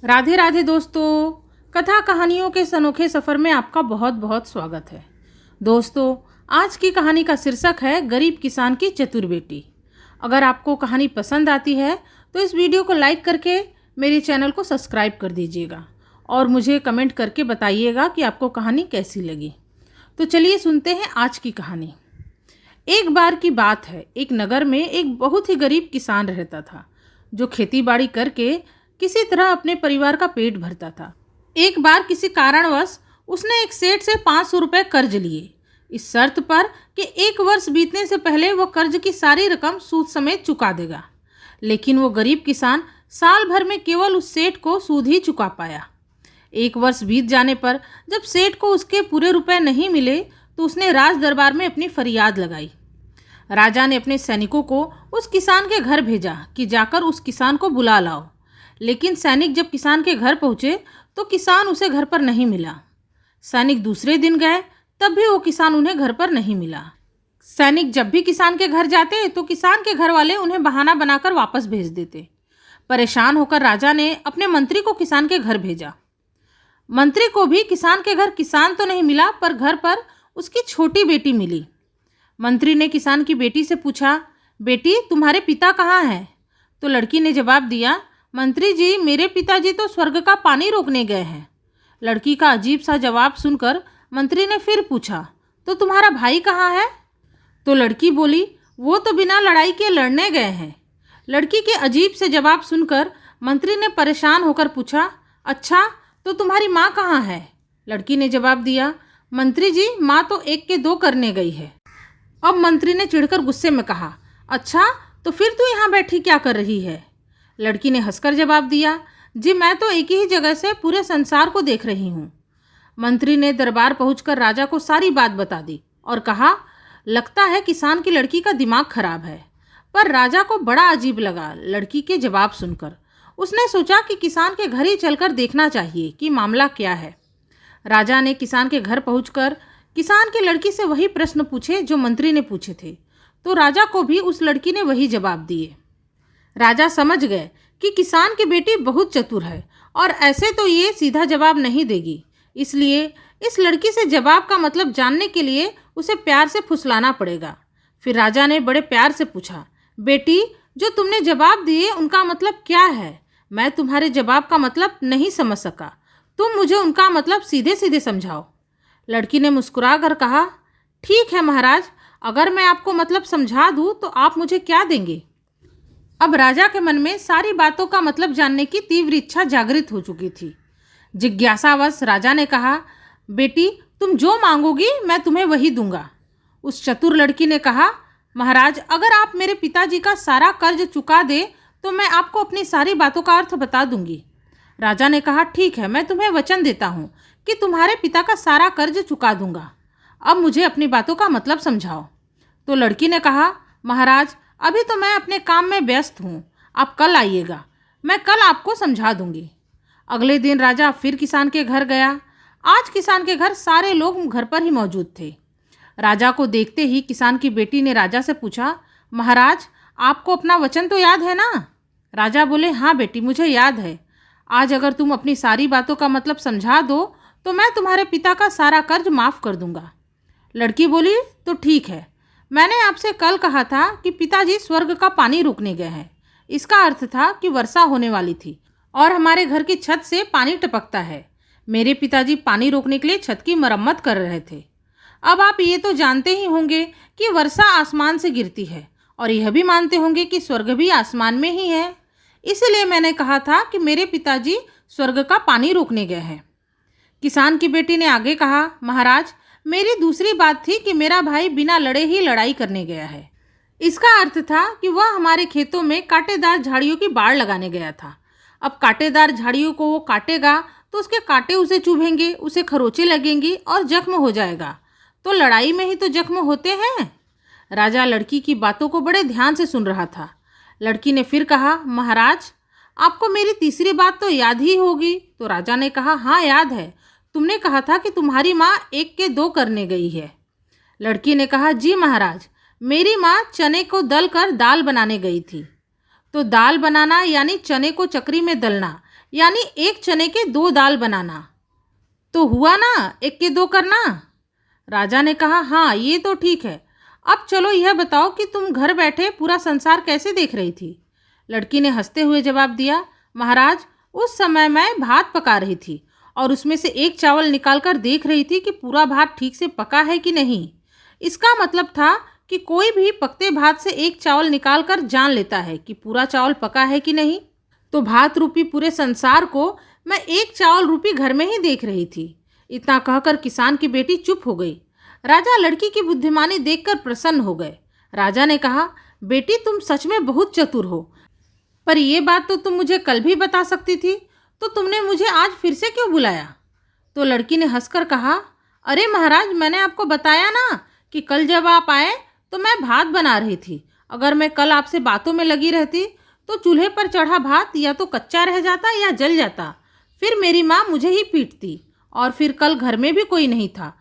राधे राधे दोस्तों, कथा कहानियों के इस अनोखे सफ़र में आपका बहुत बहुत स्वागत है। दोस्तों, आज की कहानी का शीर्षक है गरीब किसान की चतुर बेटी। अगर आपको कहानी पसंद आती है तो इस वीडियो को लाइक करके मेरे चैनल को सब्सक्राइब कर दीजिएगा और मुझे कमेंट करके बताइएगा कि आपको कहानी कैसी लगी। तो चलिए सुनते हैं आज की कहानी। एक बार की बात है, एक नगर में एक बहुत ही गरीब किसान रहता था जो खेती बाड़ी करके किसी तरह अपने परिवार का पेट भरता था। एक बार किसी कारणवश उसने एक सेठ से 500 रुपये कर्ज लिए, इस शर्त पर कि 1 वर्ष बीतने से पहले वह कर्ज की सारी रकम सूद समेत चुका देगा। लेकिन वो गरीब किसान साल भर में केवल उस सेठ को सूद ही चुका पाया। 1 वर्ष बीत जाने पर जब सेठ को उसके पूरे रुपए नहीं मिले तो उसने राज दरबार में अपनी फरियाद लगाई। राजा ने अपने सैनिकों को उस किसान के घर भेजा कि जाकर उस किसान को बुला लाओ। लेकिन सैनिक जब किसान के घर पहुंचे तो किसान उसे घर पर नहीं मिला। सैनिक दूसरे दिन गए, तब भी वो किसान उन्हें घर पर नहीं मिला। सैनिक जब भी किसान के घर जाते तो किसान के घर वाले उन्हें बहाना बनाकर वापस भेज देते। परेशान होकर राजा ने अपने मंत्री को किसान के घर भेजा। मंत्री को भी किसान के घर किसान तो नहीं मिला, पर घर पर उसकी छोटी बेटी मिली। मंत्री ने किसान की बेटी से पूछा, बेटी तुम्हारे पिता कहाँ हैं? तो लड़की ने जवाब दिया, मंत्री जी मेरे पिताजी तो स्वर्ग का पानी रोकने गए हैं। लड़की का अजीब सा जवाब सुनकर मंत्री ने फिर पूछा, तो तुम्हारा भाई कहाँ है? तो लड़की बोली, वो तो बिना लड़ाई के लड़ने गए हैं। लड़की के अजीब से जवाब सुनकर मंत्री ने परेशान होकर पूछा, अच्छा तो तुम्हारी माँ कहाँ है? लड़की ने जवाब दिया, मंत्री जी माँ तो 1 के 2 करने गई है। अब मंत्री ने चिढ़कर गुस्से में कहा, अच्छा तो फिर तू यहाँ बैठी क्या कर रही है? लड़की ने हंसकर जवाब दिया, जी मैं तो एक ही जगह से पूरे संसार को देख रही हूँ। मंत्री ने दरबार पहुंचकर राजा को सारी बात बता दी और कहा, लगता है किसान की लड़की का दिमाग खराब है। पर राजा को बड़ा अजीब लगा लड़की के जवाब सुनकर। उसने सोचा कि किसान के घर ही चलकर देखना चाहिए कि मामला क्या है। राजा ने किसान के घर पहुंचकर किसान की लड़की से वही प्रश्न पूछे जो मंत्री ने पूछे थे, तो राजा को भी उस लड़की ने वही जवाब दिए। राजा समझ गए कि किसान की बेटी बहुत चतुर है और ऐसे तो ये सीधा जवाब नहीं देगी, इसलिए इस लड़की से जवाब का मतलब जानने के लिए उसे प्यार से फुसलाना पड़ेगा। फिर राजा ने बड़े प्यार से पूछा, बेटी जो तुमने जवाब दिए उनका मतलब क्या है? मैं तुम्हारे जवाब का मतलब नहीं समझ सका, तुम मुझे उनका मतलब सीधे सीधे समझाओ। लड़की ने मुस्कुरा कर कहा, ठीक है महाराज, अगर मैं आपको मतलब समझा दूँ तो आप मुझे क्या देंगे? अब राजा के मन में सारी बातों का मतलब जानने की तीव्र इच्छा जागृत हो चुकी थी। जिज्ञासावश राजा ने कहा, बेटी तुम जो मांगोगी मैं तुम्हें वही दूंगा। उस चतुर लड़की ने कहा, महाराज अगर आप मेरे पिताजी का सारा कर्ज चुका दे तो मैं आपको अपनी सारी बातों का अर्थ बता दूंगी। राजा ने कहा, ठीक है, मैं तुम्हें वचन देता हूँ कि तुम्हारे पिता का सारा कर्ज चुका दूंगा। अब मुझे अपनी बातों का मतलब समझाओ। तो लड़की ने कहा, महाराज अभी तो मैं अपने काम में व्यस्त हूँ, आप कल आइएगा, मैं कल आपको समझा दूंगी। अगले दिन राजा फिर किसान के घर गया। आज किसान के घर सारे लोग घर पर ही मौजूद थे। राजा को देखते ही किसान की बेटी ने राजा से पूछा, महाराज आपको अपना वचन तो याद है ना? राजा बोले, हाँ बेटी मुझे याद है। आज अगर तुम अपनी सारी बातों का मतलब समझा दो तो मैं तुम्हारे पिता का सारा कर्ज माफ़ कर दूंगा। लड़की बोली, तो ठीक है, मैंने आपसे कल कहा था कि पिताजी स्वर्ग का पानी रोकने गए हैं। इसका अर्थ था कि वर्षा होने वाली थी और हमारे घर की छत से पानी टपकता है। मेरे पिताजी पानी रोकने के लिए छत की मरम्मत कर रहे थे। अब आप ये तो जानते ही होंगे कि वर्षा आसमान से गिरती है और यह भी मानते होंगे कि स्वर्ग भी आसमान में ही है। इसलिए मैंने कहा था कि मेरे पिताजी स्वर्ग का पानी रोकने गए हैं। किसान की बेटी ने आगे कहा, महाराज मेरी दूसरी बात थी कि मेरा भाई बिना लड़े ही लड़ाई करने गया है। इसका अर्थ था कि वह हमारे खेतों में कांटेदार झाड़ियों की बाड़ लगाने गया था। अब कांटेदार झाड़ियों को वो काटेगा तो उसके कांटे उसे चुभेंगे, उसे खरोंचे लगेंगी और जख्म हो जाएगा। तो लड़ाई में ही तो जख्म होते हैं। राजा लड़की की बातों को बड़े ध्यान से सुन रहा था। लड़की ने फिर कहा, महाराज आपको मेरी तीसरी बात तो याद ही होगी। तो राजा ने कहा, हाँ याद है, तुमने कहा था कि तुम्हारी माँ 1 के 2 करने गई है। लड़की ने कहा, जी महाराज, मेरी माँ चने को दल कर दाल बनाने गई थी। तो दाल बनाना यानी चने को चक्री में दलना, यानी एक चने के 2 दाल बनाना। तो हुआ ना, 1 के 2 करना। राजा ने कहा, हाँ ये तो ठीक है। अब चलो यह बताओ कि तुम घर बैठे पूरा संसार कैसे देख रही थी। लड़की ने हंसते हुए जवाब दिया, महाराज उस समय मैं भात पका रही थी और उसमें से एक चावल निकालकर देख रही थी कि पूरा भात ठीक से पका है कि नहीं। इसका मतलब था कि कोई भी पकते भात से एक चावल निकालकर जान लेता है कि पूरा चावल पका है कि नहीं। तो भात रूपी पूरे संसार को मैं एक चावल रूपी घर में ही देख रही थी। इतना कहकर किसान की बेटी चुप हो गई। राजा लड़की की बुद्धिमानी देखकर प्रसन्न हो गए। राजा ने कहा, बेटी तुम सच में बहुत चतुर हो, पर यह बात तो तुम मुझे कल भी बता सकती थी, तो तुमने मुझे आज फिर से क्यों बुलाया। तो लड़की ने हंसकर कहा, अरे महाराज मैंने आपको बताया ना कि कल जब आप आए तो मैं भात बना रही थी। अगर मैं कल आपसे बातों में लगी रहती तो चूल्हे पर चढ़ा भात या तो कच्चा रह जाता या जल जाता। फिर मेरी माँ मुझे ही पीटती और फिर कल घर में भी कोई नहीं था।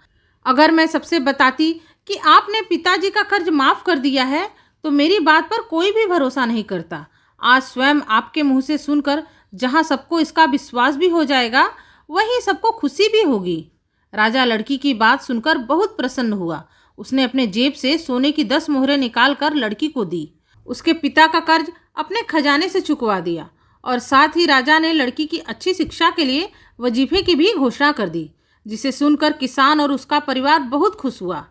अगर मैं सबसे बताती कि आपने पिताजी का कर्ज माफ़ कर दिया है तो मेरी बात पर कोई भी भरोसा नहीं करता। आज स्वयं आपके मुंह से सुनकर जहाँ सबको इसका विश्वास भी हो जाएगा, वहीं सबको खुशी भी होगी। राजा लड़की की बात सुनकर बहुत प्रसन्न हुआ। उसने अपने जेब से सोने की 10 मोहरें निकालकर लड़की को दी। उसके पिता का कर्ज अपने खजाने से चुकवा दिया और साथ ही राजा ने लड़की की अच्छी शिक्षा के लिए वजीफे की भी घोषणा कर दी, जिसे सुनकर किसान और उसका परिवार बहुत खुश हुआ।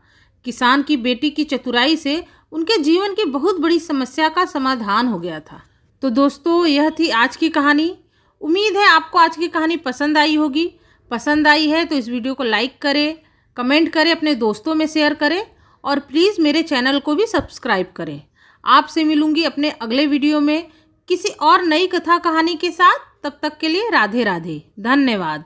किसान की बेटी की चतुराई से उनके जीवन की बहुत बड़ी समस्या का समाधान हो गया था। तो दोस्तों, यह थी आज की कहानी। उम्मीद है आपको आज की कहानी पसंद आई होगी। पसंद आई है तो इस वीडियो को लाइक करें, कमेंट करें, अपने दोस्तों में शेयर करें और प्लीज़ मेरे चैनल को भी सब्सक्राइब करें। आपसे मिलूंगी अपने अगले वीडियो में किसी और नई कथा कहानी के साथ। तब तक के लिए राधे राधे, धन्यवाद।